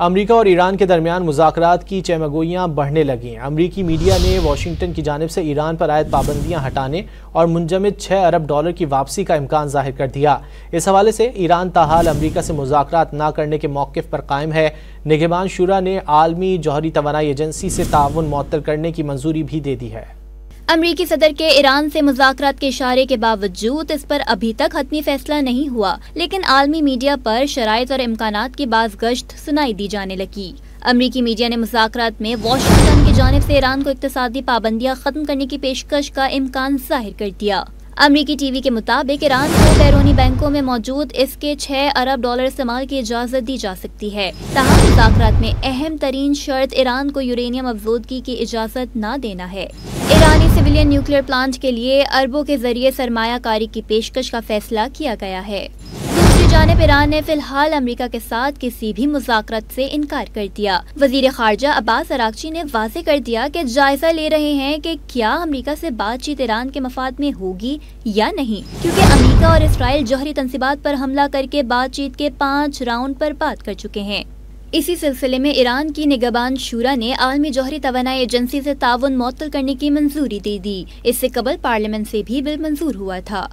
امریکہ اور ایران کے درمیان مذاکرات کی چمگوئیاں بڑھنے لگیں۔ امریکی میڈیا نے واشنگٹن کی جانب سے ایران پر عائد پابندیاں ہٹانے اور منجمد $6 ارب کی واپسی کا امکان ظاہر کر دیا۔ اس حوالے سے ایران تاحال امریکہ سے مذاکرات نہ کرنے کے موقف پر قائم ہے۔ نگہبان شورا نے عالمی جوہری توانائی ایجنسی سے تعاون معطل کرنے کی منظوری بھی دے دی ہے۔ امریکی صدر کے ایران سے مذاکرات کے اشارے کے باوجود اس پر ابھی تک حتمی فیصلہ نہیں ہوا، لیکن عالمی میڈیا پر شرائط اور امکانات کی باز گشت سنائی دی جانے لگی۔ امریکی میڈیا نے مذاکرات میں واشنگٹن کی جانب سے ایران کو اقتصادی پابندیاں ختم کرنے کی پیشکش کا امکان ظاہر کر دیا۔ امریکی ٹی وی کے مطابق ایران کو بیرونی بینکوں میں موجود اس کے $6 ارب استعمال کی اجازت دی جا سکتی ہے، تاہم مذاکرات میں اہم ترین شرط ایران کو یورینیم افزودگی کی اجازت نہ دینا ہے۔ ایرانی سویلین نیوکلیئر پلانٹ کے لیے اربوں کے ذریعے سرمایہ کاری کی پیشکش کا فیصلہ کیا گیا ہے۔ دوسری جانب ایران نے فی الحال امریکہ کے ساتھ کسی بھی مذاکرات سے انکار کر دیا۔ وزیر خارجہ عباس اراغچی نے واضح کر دیا کہ جائزہ لے رہے ہیں کہ کیا امریکہ سے بات چیت ایران کے مفاد میں ہوگی یا نہیں، کیونکہ امریکہ اور اسرائیل جوہری تنصیبات پر حملہ کر کے بات چیت کے 5 راؤنڈ پر بات کر چکے ہیں۔ اسی سلسلے میں ایران کی نگہبان شورا نے عالمی جوہری توانائی ایجنسی سے تعاون معطل کرنے کی منظوری دے دی۔ اس سے قبل پارلیمنٹ سے بھی بل منظور ہوا تھا۔